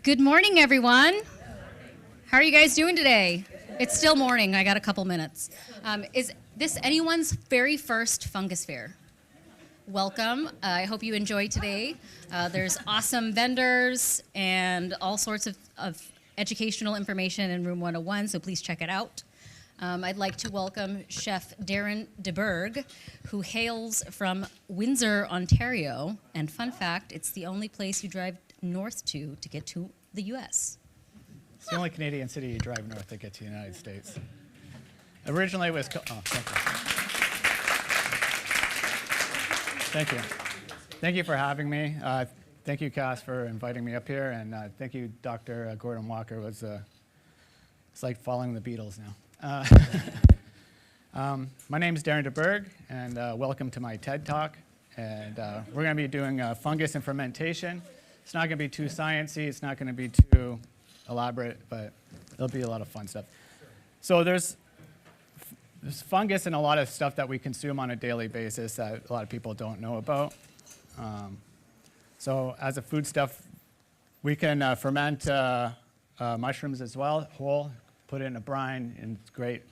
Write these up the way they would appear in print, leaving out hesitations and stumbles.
Good morning, everyone. How are you guys doing today? It's still morning. I got a couple minutes. Is this anyone's very first Fungus Fair? Welcome. I hope you enjoy today. There's awesome vendors and all sorts of educational information in room 101, so please check it out. I'd like to welcome Chef Darren Debergh, who hails from Windsor, Ontario. And fun fact, it's the only place you drive north to get to the U.S. It's the only Canadian city you drive north to get to the United States. Originally it was, Thank you. Thank you for having me. Thank you, Cass, for inviting me up here. And thank you, Dr. Gordon Walker. It's like following the Beatles now. My name is Darren Debergh, and welcome to my TED Talk. And we're going to be doing fungus and fermentation. It's not going to be too sciencey. It's not going to be too elaborate, but it'll be a lot of fun stuff. So there's fungus in a lot of stuff that we consume on a daily basis that a lot of people don't know about. So as a foodstuff, we can ferment mushrooms as well, whole, put it in a brine, and it's great.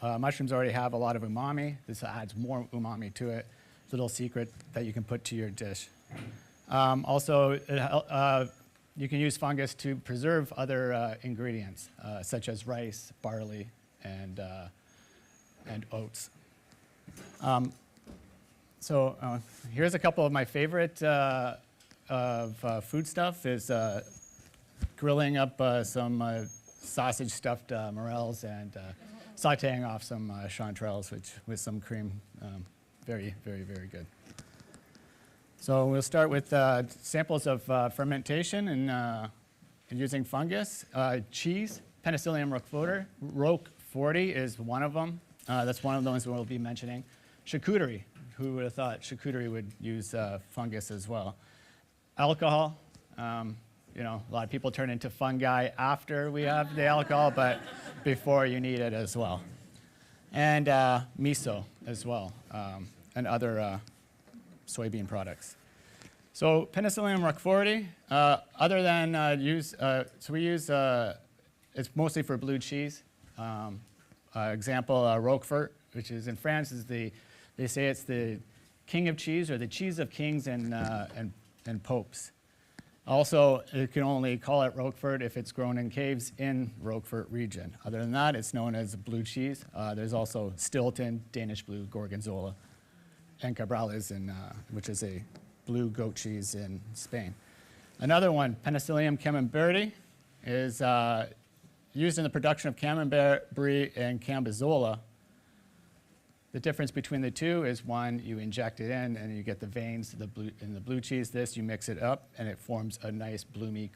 Mushrooms already have a lot of umami. This adds more umami to it. It's a little secret that you can put to your dish. Also, you can use fungus to preserve other ingredients, such as rice, barley, and oats. Here's a couple of my favorite food stuff is grilling up some sausage stuffed morels and sauteing off some chanterelles with some cream. Very, very, very good. So we'll start with samples of fermentation and using fungus. Cheese, Penicillium roqueforti is one of them. That's one of the ones we'll be mentioning. Charcuterie, who would have thought charcuterie would use fungus as well. Alcohol, a lot of people turn into fungi after we have the alcohol, but before you need it as well. And miso as well, and other soybean products. So Penicillium roqueforti, other than we use, it's mostly for blue cheese. Example, Roquefort, which is in France, they say it's the king of cheese or the cheese of kings and popes. Also, you can only call it Roquefort if it's grown in caves in Roquefort region. Other than that, it's known as blue cheese. There's also Stilton, Danish blue, Gorgonzola, and Cabrales, which is a blue goat cheese in Spain. Another one, Penicillium camemberti, is used in the production of camembert, brie, and cambozola. The difference between the two is one, you inject it in and you get the veins in the blue cheese. This, you mix it up and it forms a nice bloomy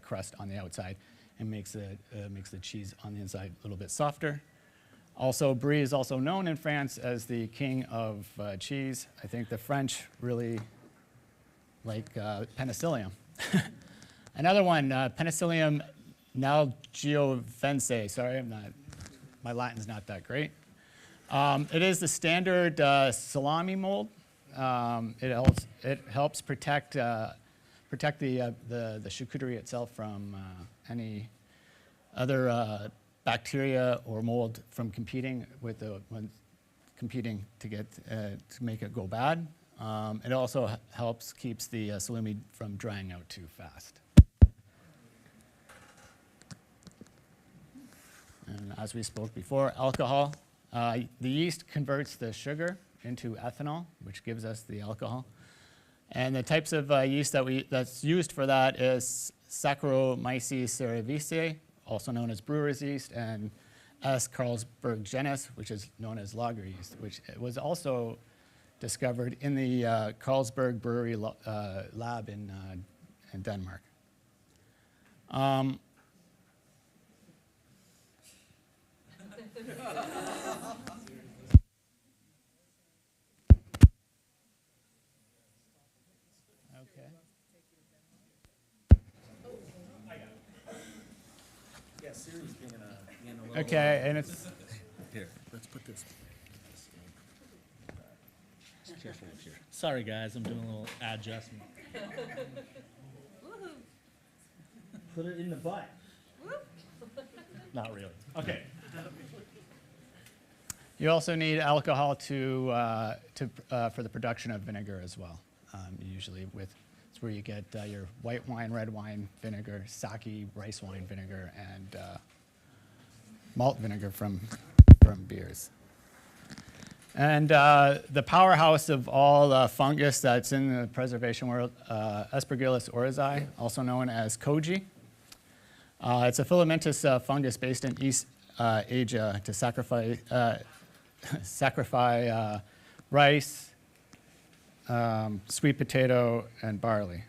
crust on the outside and makes the cheese on the inside a little bit softer. Also, brie is also known in France as the king of cheese. I think the French really like Penicillium. Another one, Penicillium nalgiovense. Sorry, my Latin's not that great. It is the standard salami mold. It helps protect the charcuterie itself from any other bacteria or mold from competing when competing to make it go bad. It also keeps the salumi from drying out too fast. And as we spoke before, alcohol. The yeast converts the sugar into ethanol, which gives us the alcohol. And the types of yeast that's used for that is Saccharomyces cerevisiae, also known as brewer's yeast, and S. Carlsberg genus, which is known as lager yeast, which was also discovered in the Carlsberg brewery lab in Denmark. Okay, and it's here. Let's put this. Sorry, guys, I'm doing a little adjustment. Put it in the butt. Not really. Okay. You also need alcohol for the production of vinegar as well. Usually it's where you get your white wine, red wine vinegar, sake, rice wine vinegar, and malt vinegar from beers. And the powerhouse of all fungus that's in the preservation world, Aspergillus oryzae, also known as koji. It's a filamentous fungus based in East Asia to sacrifice rice, sweet potato, and barley.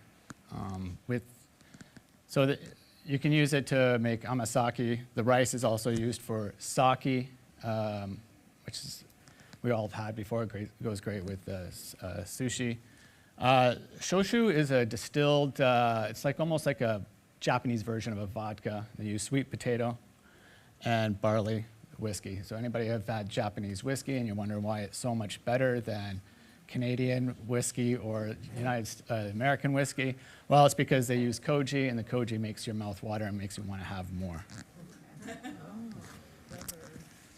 You can use it to make amasaki. The rice is also used for sake, which is we all have had before. It goes great with sushi. Shoshu is a distilled. It's almost like a Japanese version of a vodka. They use sweet potato and barley whiskey. So anybody have had Japanese whiskey and you wonder why it's so much better than Canadian whiskey or American whiskey? Well, it's because they use koji, and the koji makes your mouth water and makes you want to have more.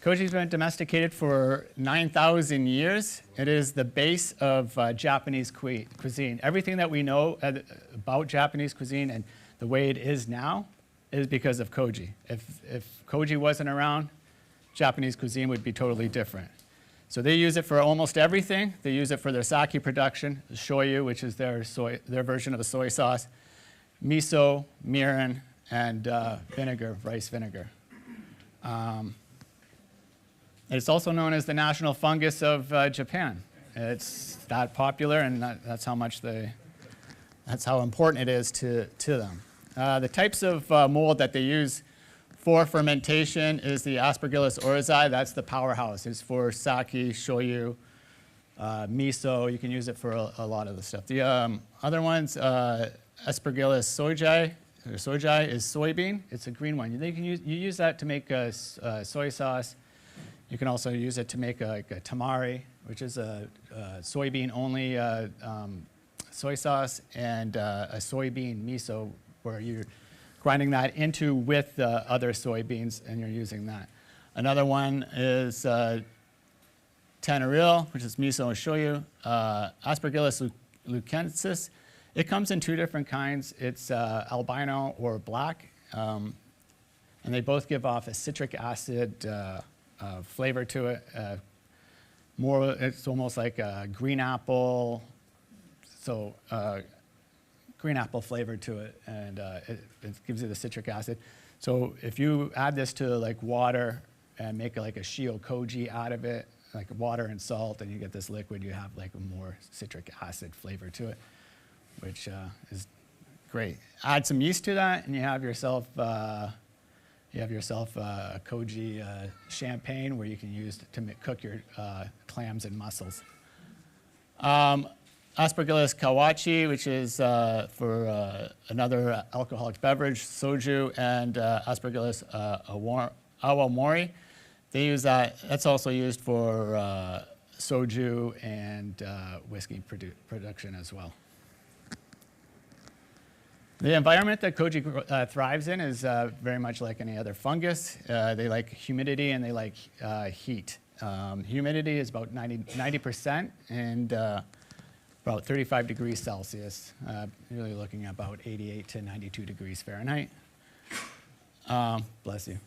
Koji's been domesticated for 9,000 years. It is the base of Japanese cuisine. Everything that we know about Japanese cuisine and the way it is now is because of koji. If koji wasn't around, Japanese cuisine would be totally different. So they use it for almost everything. They use it for their sake production, shoyu, which is their version of a soy sauce, miso, mirin, and vinegar, rice vinegar. It's also known as the national fungus of Japan. It's that popular, and that's how important it is to them. The types of mold that they use for fermentation is the Aspergillus oryzae. That's the powerhouse. It's for sake, shoyu, miso. You can use it for a lot of the stuff. The other ones, Aspergillus sojae is soybean. It's a green one. You use that to make soy sauce. You can also use it to make a tamari, which is a soybean-only soy sauce, and a soybean miso, where you're grinding that into with other soybeans, and you're using that. Another one is tanneril, which is miso and shoyu. Aspergillus leucensis. It comes in two different kinds. It's albino or black, and they both give off a citric acid flavor to it. It's almost like a green apple, so green apple flavor to it, and it gives you the citric acid. So if you add this to like water and make like a shio koji out of it, like water and salt, and you get this liquid, you have like a more citric acid flavor to it, which is great. Add some yeast to that, and you have yourself a koji champagne, where you can use to cook your clams and mussels. Aspergillus kawachi, which is for another alcoholic beverage, soju, and Aspergillus awamori. They use that. That's also used for soju and whiskey production as well. The environment that koji thrives in is very much like any other fungus. They like humidity and they like heat. Humidity is about 90% and about 35 degrees Celsius. Really looking at about 88 to 92 degrees Fahrenheit. Bless you.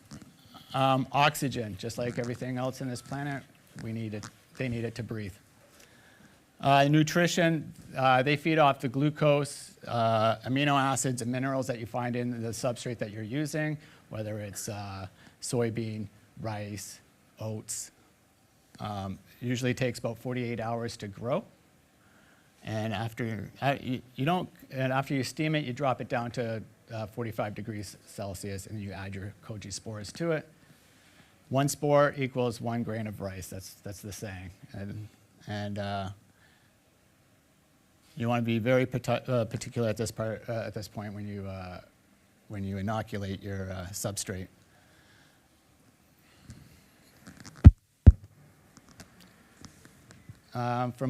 Oxygen, just like everything else in this planet, we need it. They need it to breathe. Nutrition, they feed off the glucose, amino acids, and minerals that you find in the substrate that you're using, whether it's soybean, rice, oats. Usually takes about 48 hours to grow. And after you steam it, you drop it down to 45 degrees Celsius, and you add your koji spores to it. 1 spore equals 1 grain of rice. That's the saying. And you want to be very particular at this point when you inoculate your substrate. For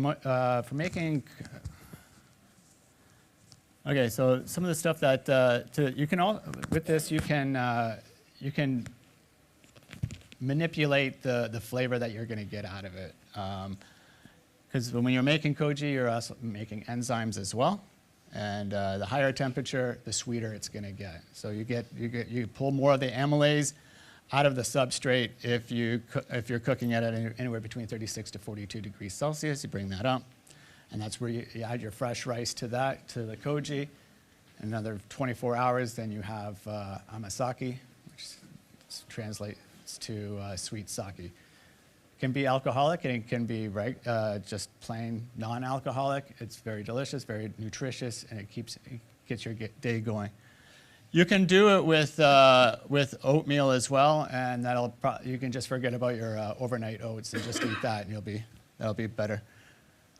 Okay, so some of the stuff that you can all with this you can manipulate the flavor that you're going to get out of it. Because when you're making koji, you're also making enzymes as well, and the higher temperature, the sweeter it's going to get. So you pull more of the amylase out of the substrate if you're cooking it at anywhere between 36 to 42 degrees Celsius. You bring that up, and that's where you add your fresh rice to the koji. Another 24 hours, then you have amasake, which translates to sweet sake. It can be alcoholic, and it can be just plain non-alcoholic. It's very delicious, very nutritious, and it gets your day going. You can do it with oatmeal as well, and you can just forget about your overnight oats and just eat that, and that'll be better.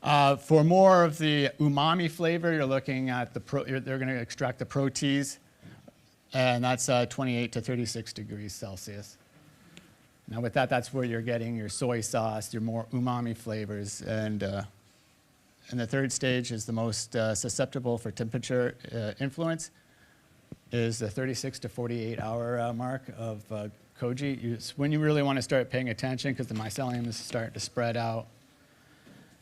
For more of the umami flavor, you're looking at they're going to extract the protease, and that's 28 to 36 degrees Celsius. Now with that's where you're getting your soy sauce, your more umami flavors, and the third stage is the most susceptible for temperature influence, is the 36 to 48 hour mark of koji. It's when you really want to start paying attention, because the mycelium is starting to spread out,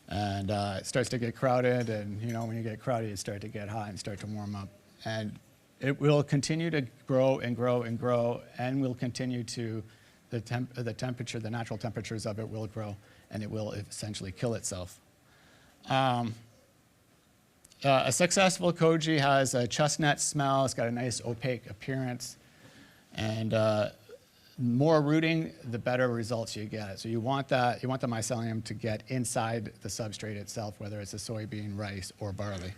and it starts to get crowded, and when you get crowded, you start to get hot and start to warm up. And it will continue to grow and grow and grow, and will continue to, the temperature, the natural temperatures of it will grow, and it will essentially kill itself. A successful koji has a chestnut smell. It's got a nice opaque appearance, and more rooting, the better results you get. So you want the mycelium to get inside the substrate itself, whether it's a soybean, rice, or barley.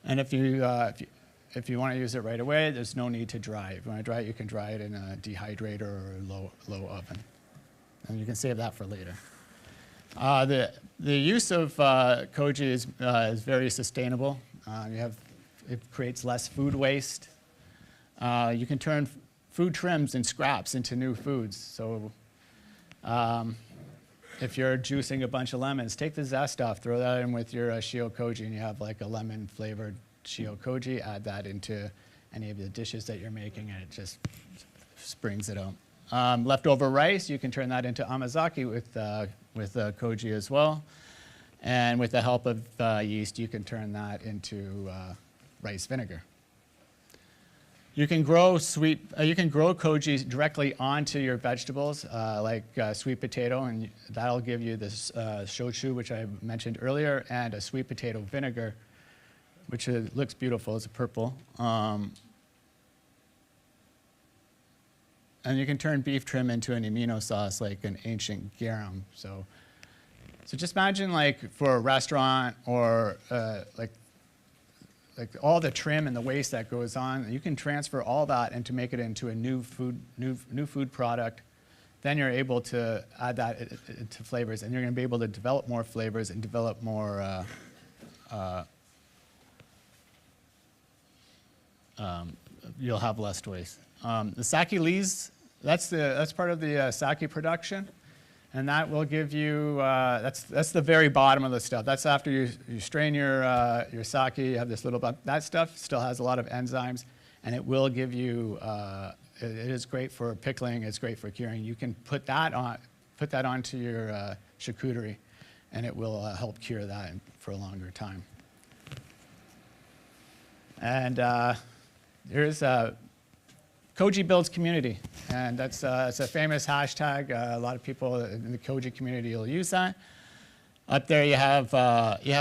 And if you want to use it right away, there's no need to dry. If you want to dry it, you can dry it in a dehydrator or a low oven, and you can save that for later. The use of koji is very sustainable. It creates less food waste. You can turn food trims and scraps into new foods. So if you're juicing a bunch of lemons, take the zest off, throw that in with your shio koji, and you have like a lemon flavored shio koji. Add that into any of the dishes that you're making, and it just brings it out. Leftover rice, you can turn that into amazake with koji as well. And with the help of yeast, you can turn that into rice vinegar. You can grow koji directly onto your vegetables, like sweet potato, and that'll give you this shochu, which I mentioned earlier, and a sweet potato vinegar, which looks beautiful. It's a purple. And you can turn beef trim into an amino sauce, like an ancient garum. So just imagine, like, for a restaurant, or like all the trim and the waste that goes on, you can transfer all that and to make it into a new food product. Then you're able to add that to flavors, and you're going to be able to develop more flavors and develop more. You'll have less waste. The sake lees, that's part of the sake production. And that will give you, that's the very bottom of the stuff. That's after you strain your sake, you have this little, that stuff still has a lot of enzymes, and it will give you, it is great for pickling, it's great for curing. You can put that onto your charcuterie, and it will help cure that for a longer time. And here's Koji builds community, and it's a famous hashtag. A lot of people in the Koji community will use that. Up there you have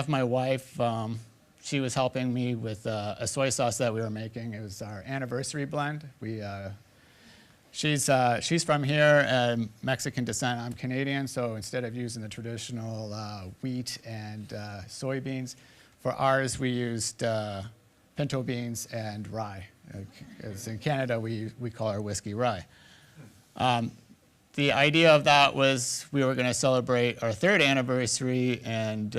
my wife. She was helping me with a soy sauce that we were making. It was our anniversary blend. She's from here, Mexican descent. I'm Canadian, so instead of using the traditional wheat and soybeans, for ours we used pinto beans and rye. As in Canada, we call our whiskey rye. The idea of that was we were going to celebrate our 3rd anniversary and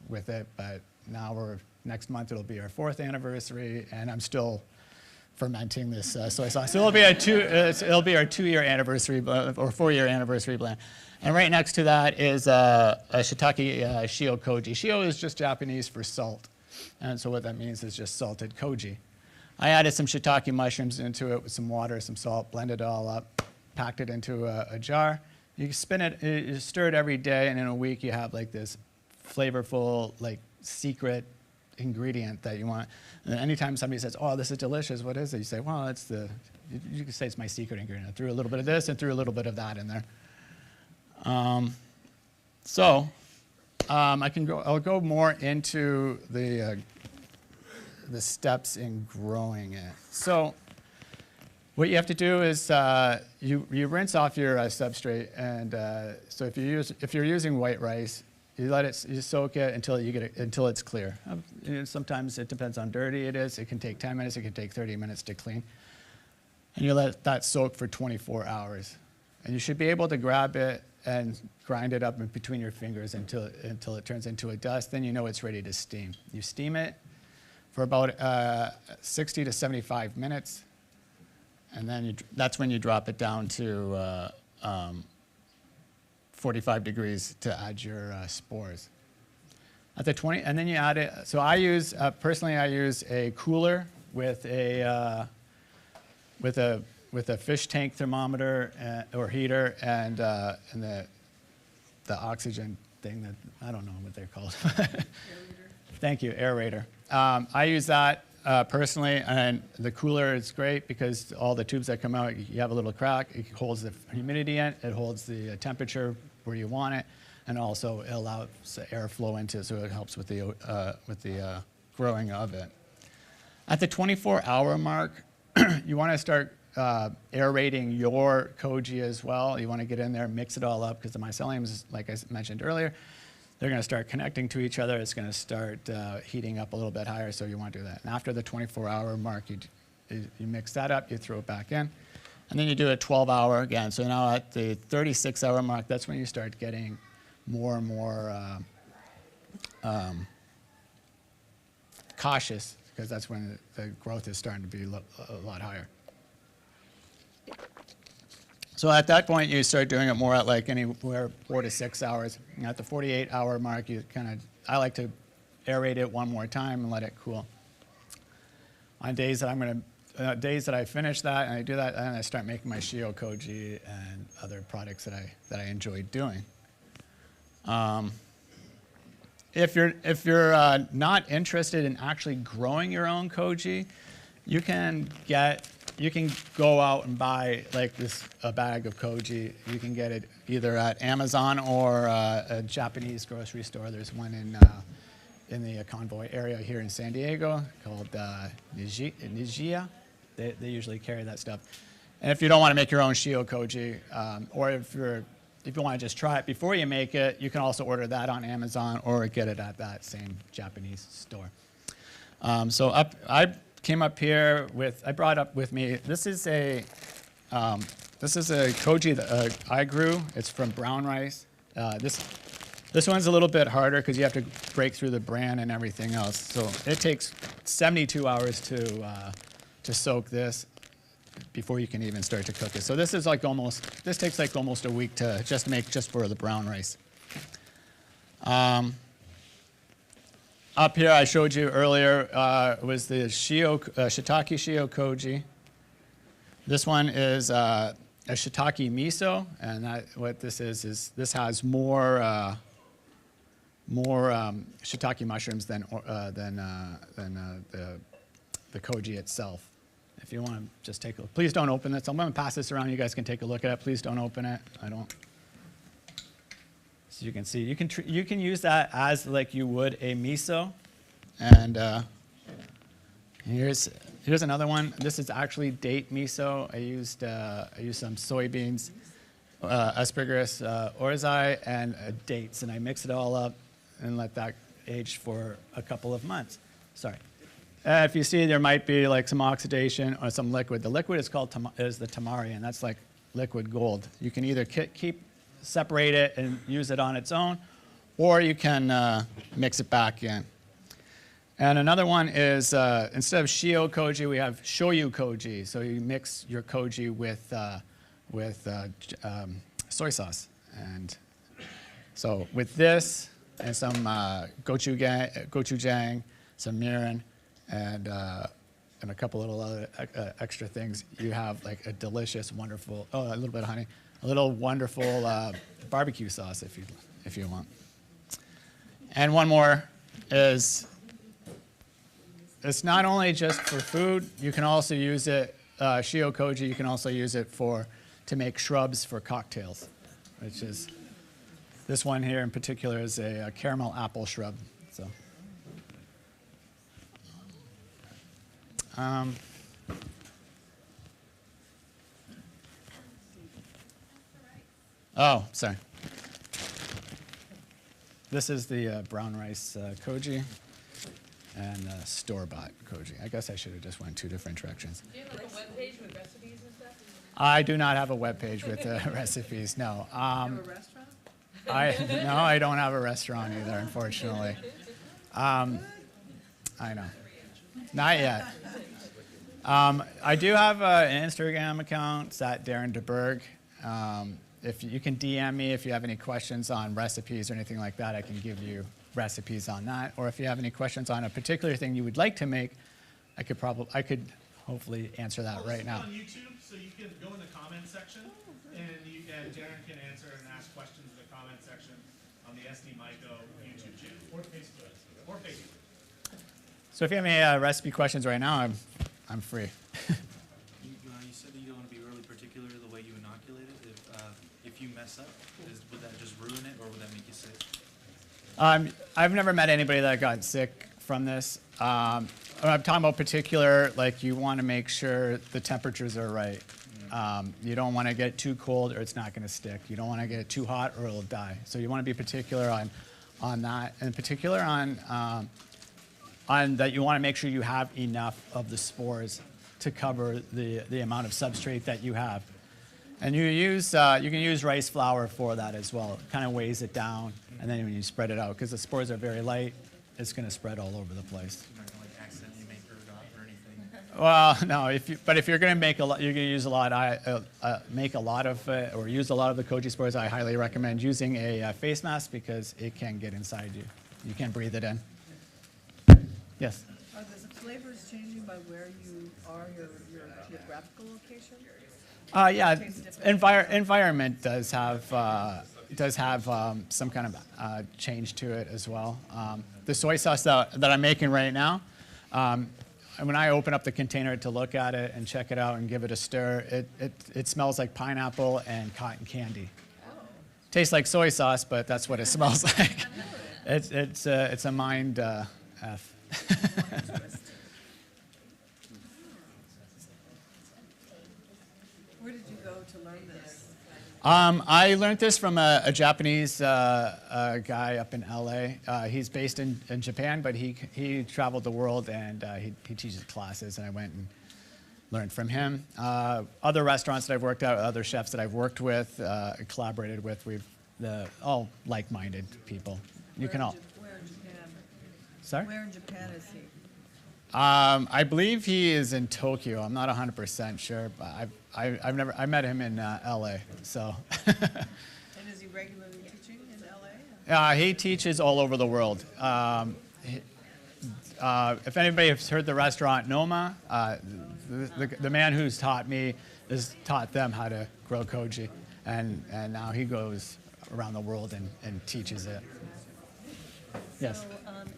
with it, but now next month it'll be our 4th anniversary, and I'm still fermenting this soy sauce. So it'll be our 2-year anniversary or 4-year anniversary blend. And right next to that is a shiitake shio koji. Shio is just Japanese for salt. And so what that means is just salted koji. I added some shiitake mushrooms into it with some water, some salt, blended it all up, packed it into a jar. You spin it, you stir it every day, and in a week you have like this flavorful, like secret ingredient that you want. And then anytime somebody says, "Oh, this is delicious," what is it? You say, "Well, it's the," you can say it's my secret ingredient. I threw a little bit of this and threw a little bit of that in there. I'll go more into the steps in growing it. So what you have to do is you rinse off your substrate, and so if you're using white rice, you soak it until it's clear. Sometimes it depends on dirty it is. It can take 10 minutes. It can take 30 minutes to clean. And you let that soak for 24 hours. And you should be able to grab it and grind it up in between your fingers until it turns into a dust. Then you know it's ready to steam. You steam it for about 60 to 75 minutes. And then that's when you drop it down to 45 degrees to add your spores. At the 20, and then you add it. So personally I use a cooler with a fish tank thermometer or heater and the oxygen thing that I don't know what they're called. Thank you, aerator. I use that personally, and the cooler is great because all the tubes that come out, you have a little crack. It holds the humidity in, it holds the temperature where you want it, and also it allows airflow into it, so it helps with the growing of it. At the 24-hour mark, you want to start aerating your koji as well. You want to get in there, mix it all up, because the myceliums, like I mentioned earlier, they're going to start connecting to each other. It's going to start heating up a little bit higher, so you want to do that. And after the 24-hour mark, you mix that up, you throw it back in, and then you do a 12-hour again. So now at the 36-hour mark, that's when you start getting more and more cautious, because that's when the growth is starting to be a lot higher. So at that point, you start doing it more at like anywhere 4 to 6 hours. And at the 48-hour mark, I like to aerate it one more time and let it cool. On days that days that I finish that and I do that, and I start making my shio koji and other products that I enjoy doing. If you're not interested in actually growing your own koji, you can go out and buy like a bag of koji. You can get it either at Amazon or a Japanese grocery store. There's one in the Convoy area here in San Diego called Nijiya. They usually carry that stuff. And if you don't want to make your own shio koji, or if you want to just try it before you make it, you can also order that on Amazon or get it at that same Japanese store. I came up here I brought up with me, this is a koji that I grew. It's from brown rice. This one's a little bit harder because you have to break through the bran and everything else. So it takes 72 hours to soak this before you can even start to cook it. So this takes like almost a week to just make just for the brown rice. Up here, I showed you earlier, was the shiitake shio koji. This one is a shiitake miso, and what this is this has more shiitake mushrooms than the koji itself. If you want to just take a look, please don't open this. I'm going to pass this around. You guys can take a look at it. Please don't open it. I don't. So you can see, you can use that as like you would a miso. And here's another one. This is actually date miso. I used some soybeans, asparagus, orezai, and dates, and I mix it all up and let that age for a couple of months. Sorry. If you see, there might be like some oxidation or some liquid. The liquid is called is the tamari, and that's like liquid gold. You can either separate it and use it on its own, or you can mix it back in. And another one is, instead of shio koji, we have shoyu koji. So you mix your koji with soy sauce. And so with this and some gochujang, some mirin, and a couple little other extra things, you have like a delicious, wonderful, a little bit of honey, a little wonderful barbecue sauce if you want. And one more is, it's not only just for food, you can also use it, shio koji, you can also use it to make shrubs for cocktails, which is, this one here in particular is a caramel apple shrub. So. Oh, sorry. This is the brown rice koji and store-bought koji. I guess I should have just went two different directions. Do you have like a web page with recipes and stuff? I do not have a web page with recipes, no. You have a restaurant? No, I don't have a restaurant either, unfortunately. I know. Not yet. I do have an Instagram account. It's at Darren Debergh. If you can DM me if you have any questions on recipes or anything like that, I can give you recipes on that. Or if you have any questions on a particular thing you would like to make, I could hopefully answer that right now. On YouTube, so you can go in the comment section, and Darren can answer and ask questions in the comment section on the SD Myco YouTube channel or Facebook. So if you have any recipe questions right now, I'm free. You said that you don't want to be really particular the way you inoculate it. If you mess up, would that just ruin it, or would that make you sick? I've never met anybody that got sick from this. I'm talking about particular, like you want to make sure the temperatures are right. You don't want to get too cold or it's not going to stick. You don't want to get it too hot or it'll die. So you want to be particular on that. In particular on that you want to make sure you have enough of the spores to cover the amount of substrate that you have. And you can use rice flour for that as well. It kind of weighs it down, and then when you spread it out, because the spores are very light, it's going to spread all over the place. You're not going to like accidentally make ergot or anything. Well, no. But if you're going to make a lot, you're going to use a lot. Make a lot of or use a lot of the koji spores. I highly recommend using a face mask because it can get inside you. You can't breathe it in. Yes. Are the flavors changing by where you are, your geographical location? Yeah, environment does have some kind of change to it as well. The soy sauce that I'm making right now, when I open up the container to look at it and check it out and give it a stir, it smells like pineapple and cotton candy. Tastes like soy sauce, but that's what it smells like. It's a mind F. Where did you go to learn this? I learned this from a Japanese guy up in LA. He's based in Japan, but he traveled the world and he teaches classes, and I went and learned from him. Other restaurants that I've worked at, other chefs that I've worked with, collaborated with, all like-minded people. You can all. Where in Japan? Sorry? Where in Japan is he? I believe he is in Tokyo. I'm not 100% sure, but I met him in LA. So. And is he regularly teaching in LA? He teaches all over the world. If anybody has heard the restaurant Noma, the man who's taught me has taught them how to grow koji, and now he goes around the world and teaches it. Yes. So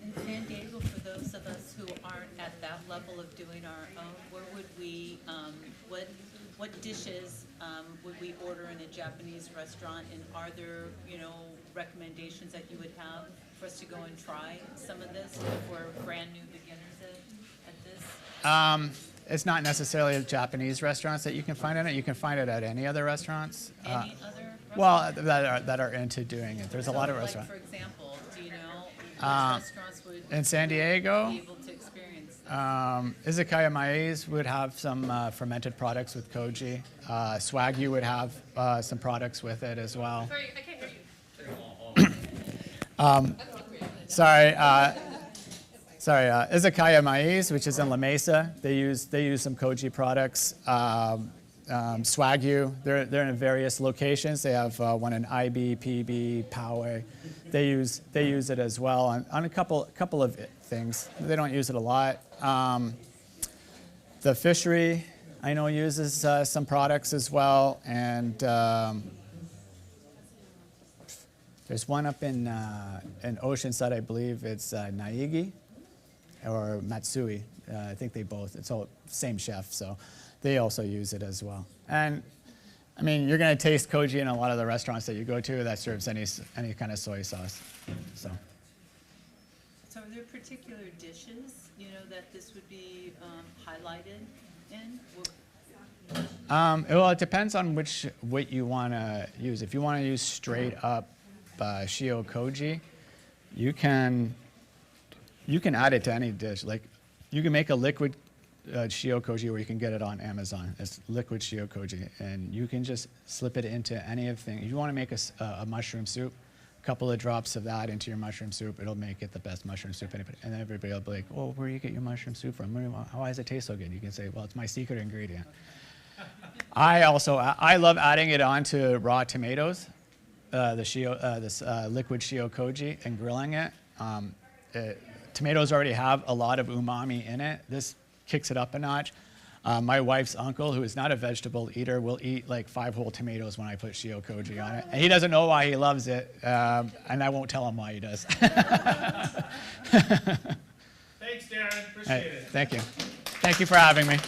in San Diego, for those of us who aren't at that level of doing our own, where would we, what dishes would we order in a Japanese restaurant? And are there, recommendations that you would have for us to go and try some of this if we're brand new beginners at this? It's not necessarily at Japanese restaurants that you can find it. You can find it at any other restaurants. Any other restaurants? Well, that are into doing it. There's a lot of Like, restaurants. for example, do you know which restaurants would In San Diego, be able to experience this? Izakaya Mai's would have some fermented products with koji. Swagyu would have some products with it as well. Sorry, I can't hear you. Izakaya Mai's, which is in La Mesa, they use some koji products. Swagyu. They're in various locations. They have one in IB, PB, Poway. They use it as well on a couple of things. They don't use it a lot. The fishery, I know, uses some products as well, and there's one up in Oceanside, I believe it's Naigi or Matsui. I think they both, it's all same chef, so they also use it as well. And I mean, you're going to taste koji in a lot of the restaurants that you go to that serves any kind of soy sauce. So So are there particular dishes, you know, that this would be highlighted in? well, it depends on what you want to use. If you want to use straight up shio koji, you can add it to any dish. Like you can make a liquid shio koji, where you can get it on Amazon. It's liquid shio koji, and you can just slip it into anything. If you want to make a mushroom soup, a couple of drops of that into your mushroom soup, it'll make it the best mushroom soup. And then everybody will be like, "Well, where do you get your mushroom soup from? Why does it taste so good?" You can say, "Well, it's my secret ingredient." I love adding it onto raw tomatoes, this liquid shio koji, and grilling it. Tomatoes already have a lot of umami in it. This kicks it up a notch. My wife's uncle, who is not a vegetable eater, will eat like 5 whole tomatoes when I put shio koji on it. And he doesn't know why he loves it, and I won't tell him why he does. Thanks, Darren. Appreciate it. Thank you. Thank you for having me.